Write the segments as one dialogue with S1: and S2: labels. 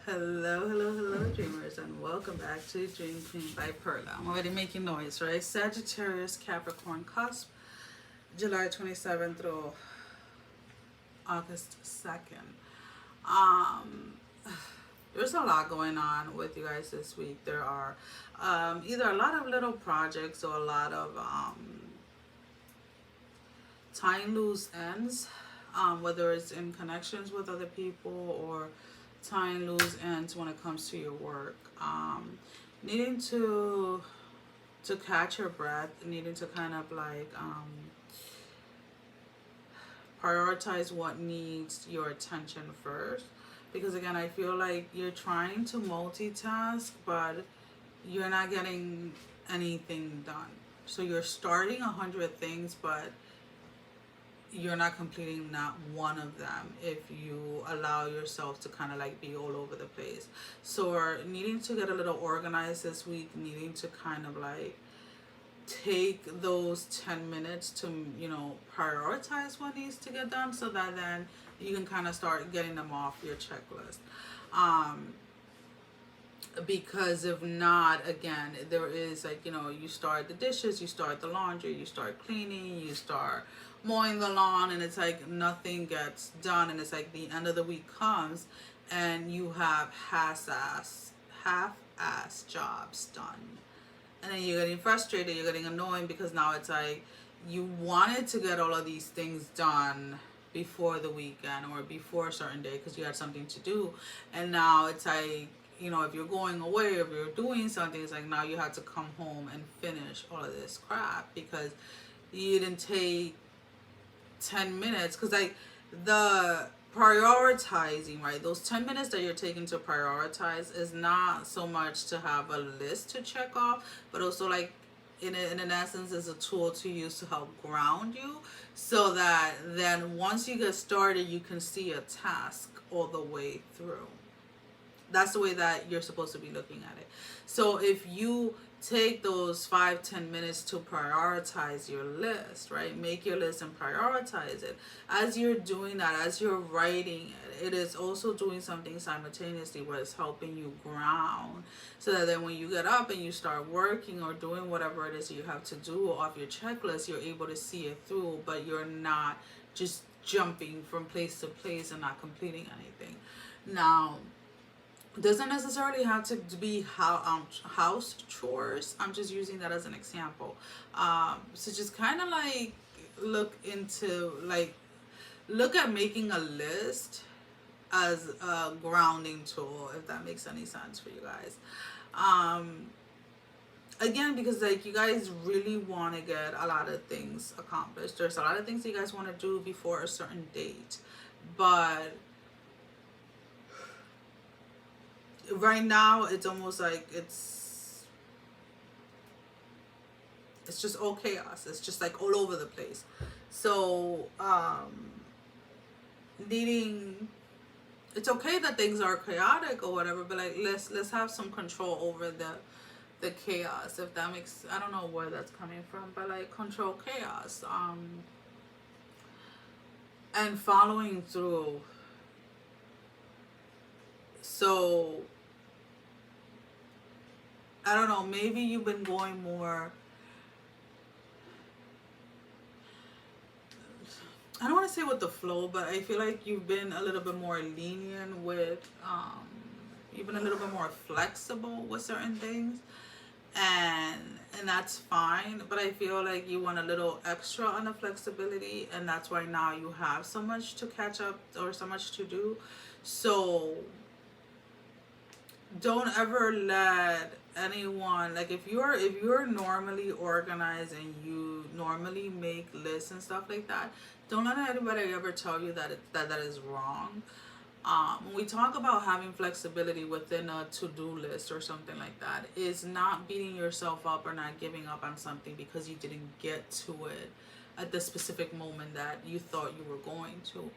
S1: Hello, dreamers, and welcome back to Dream Queen by Perla. I'm already making noise, right? Sagittarius, Capricorn Cusp, July 27th through August 2nd. Um, there's a lot going on with you guys this week. There are either a lot of little projects or a lot of tying loose ends, whether it's in connections with other people or tying loose ends when it comes to your work. Needing to catch your breath, needing to kind of like prioritize what needs your attention first. Because again, I feel like you're trying to multitask, but you're not getting anything done. So you're starting 100 things, but you're not completing not one of them if you allow yourself to kind of like be all over the place. So we're needing to get a little organized this week, needing to kind of like take those 10 minutes to, prioritize what needs to get done so that then you can kind of start getting them off your checklist. Because if not, again, there is like, you start the dishes, you start the laundry, you start cleaning, you start mowing the lawn, and it's like nothing gets done, and it's like the end of the week comes and you have half-ass jobs done, and then you're getting frustrated, you're getting annoying, because now it's like you wanted to get all of these things done before the weekend or before a certain day because you had something to do, and now it's like, if you're going away, if you're doing something, it's like now you have to come home and finish all of this crap because you didn't take 10 minutes. Because like the prioritizing, right, those 10 minutes that you're taking to prioritize is not so much to have a list to check off, but also like in an essence is a tool to use to help ground you, so that then once you get started you can see a task all the way through. That's the way that you're supposed to be looking at it. So if you take those 5-10 minutes to prioritize your list, right? Make your list and prioritize it. As you're doing that, as you're writing it, it is also doing something simultaneously where it's helping you ground, so that then when you get up and you start working or doing whatever it is you have to do off your checklist, you're able to see it through, but you're not just jumping from place to place and not completing anything. Now, doesn't necessarily have to be house chores. I'm just using that as an example. So just kind of like look at making a list as a grounding tool, if that makes any sense for you guys. Again, because like you guys really want to get a lot of things accomplished. There's a lot of things that you guys want to do before a certain date, but right now it's almost like it's just all chaos. It's just like all over the place. So it's okay that things are chaotic or whatever, but like let's have some control over the chaos, if that makes, I don't know where that's coming from, but like control chaos, and following through. So I don't know, maybe you've been going more, I don't want to say with the flow, but I feel like you've been a little bit more lenient with, you've been a little bit more flexible with certain things, and that's fine, but I feel like you want a little extra on the flexibility, and that's why now you have so much to catch up or so much to do. So don't ever let anyone, like if you're normally organized and you normally make lists and stuff like that, don't let anybody ever tell you that is wrong. When we talk about having flexibility within a to-do list or something like that, is not beating yourself up or not giving up on something because you didn't get to it at the specific moment that you thought you were going to.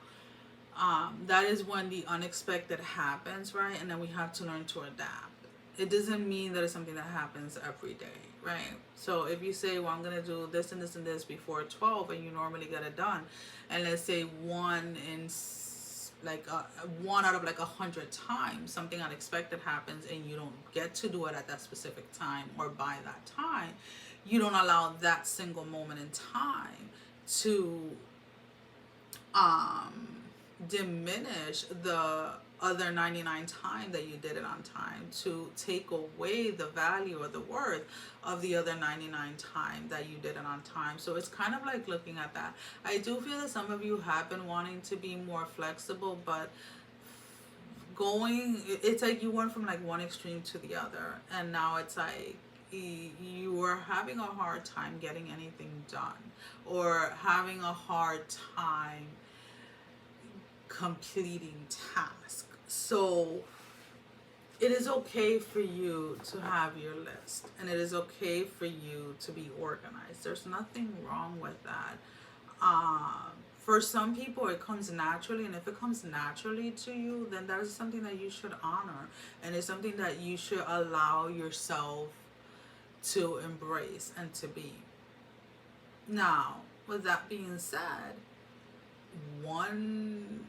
S1: That is when the unexpected happens, right? And then we have to learn to adapt. It doesn't mean that it's something that happens every day, right? So if you say, well, I'm going to do this and this and this before 12, and you normally get it done, and let's say 1 in like one out of like 100 times something unexpected happens and you don't get to do it at that specific time or by that time, you don't allow that single moment in time to diminish the other 99 times that you did it on time, to take away the value or the worth of the other 99 times that you did it on time. So it's kind of like looking at that. I do feel that some of you have been wanting to be more flexible, but it's like you went from like one extreme to the other, and now it's like you are having a hard time getting anything done, or having a hard time completing tasks. So it is okay for you to have your list, and it is okay for you to be organized. There's nothing wrong with that. For some people it comes naturally, and if it comes naturally to you, then that is something that you should honor, and it's something that you should allow yourself to embrace and to be. Now, with that being said, once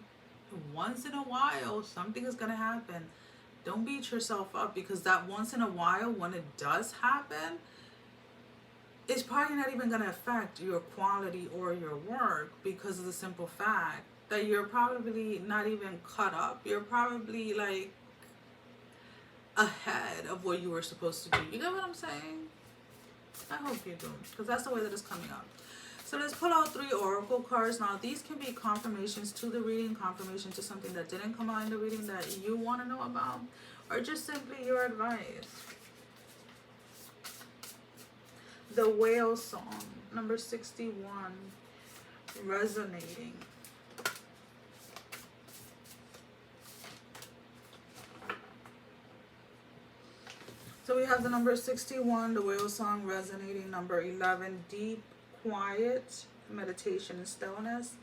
S1: in a while something is going to happen. Don't beat yourself up, because that once in a while, when it does happen, it's probably not even going to affect your quality or your work, because of the simple fact that you're probably not even caught up. You're probably like ahead of what you were supposed to do. You get what I'm saying? I hope you do, because that's the way that it's coming up. So let's pull out 3 oracle cards. Now, these can be confirmations to the reading, confirmation to something that didn't come out in the reading that you want to know about, or just simply your advice. The Whale Song, number 61, resonating. So we have the number 61, the Whale Song, resonating. Number 11, deep quiet, meditation and stillness.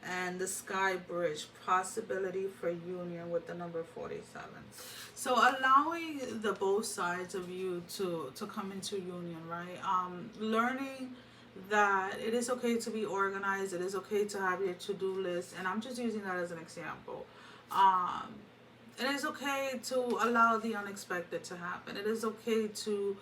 S1: And the Sky Bridge, possibility for union, with the number 47. So allowing the both sides of you to come into union, right? Learning that it is okay to be organized. It is okay to have your to-do list. And I'm just using that as an example. It is okay to allow the unexpected to happen. It is okay to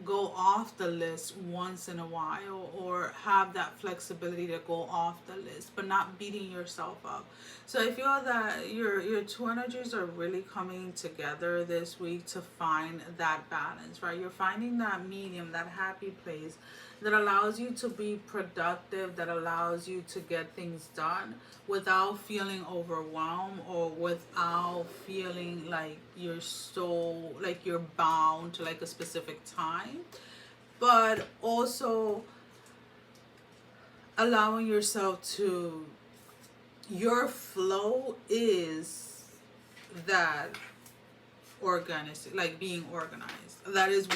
S1: go off the list once in a while, or have that flexibility to go off the list, but not beating yourself up. So I feel that your two energies are really coming together this week to find that balance, right? You're finding that medium, that happy place that allows you to be productive, that allows you to get things done without feeling overwhelmed, or without feeling like you're bound to like a specific time, but also allowing yourself to, your flow is that organic, like being organized. That is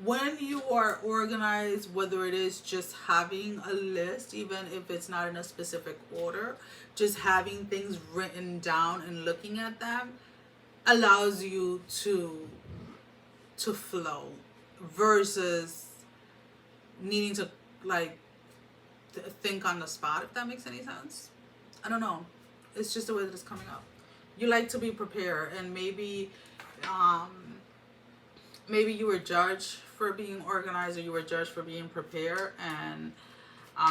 S1: when you are organized, whether it is just having a list, even if it's not in a specific order, just having things written down and looking at them allows you to flow, versus needing to like think on the spot, if that makes any sense. I don't know. It's just the way that it's coming up. You like to be prepared, and maybe you were judged for being organized, or you were judged for being prepared, and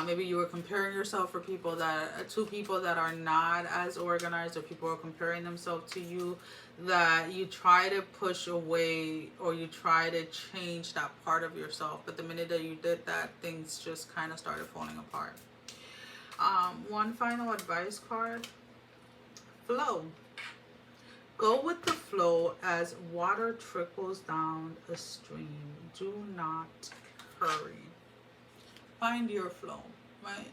S1: maybe you were comparing yourself to people that are not as organized, or people are comparing themselves to you, that you try to push away, or you try to change that part of yourself, but the minute that you did that, things just kind of started falling apart. One final advice card. Flow. Go with the flow as water trickles down a stream. Do not hurry. Find your flow, right?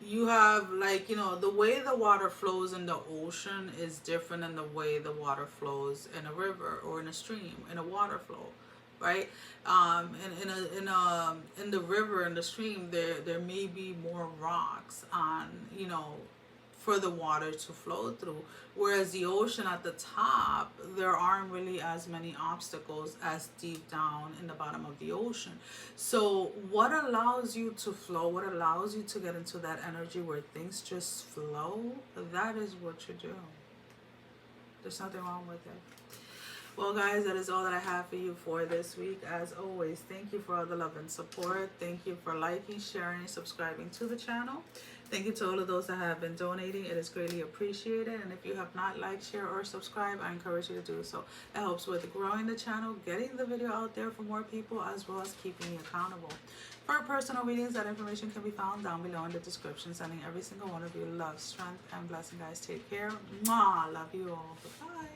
S1: You have the way the water flows in the ocean is different than the way the water flows in a river or in a stream, in a water flow, right? In the river, in the stream, there may be more rocks on, for the water to flow through. Whereas the ocean at the top, there aren't really as many obstacles as deep down in the bottom of the ocean. So what allows you to flow, what allows you to get into that energy where things just flow, that is what you do. There's nothing wrong with it. Well, guys, that is all that I have for you for this week. As always, thank you for all the love and support. Thank you for liking, sharing, subscribing to the channel. Thank you to all of those that have been donating. It is greatly appreciated. And if you have not liked, share, or subscribed, I encourage you to do so. It helps with growing the channel, getting the video out there for more people, as well as keeping me accountable. For personal readings, that information can be found down below in the description. Sending every single one of you love, strength, and blessing, guys. Take care. Mwah. Love you all. Bye.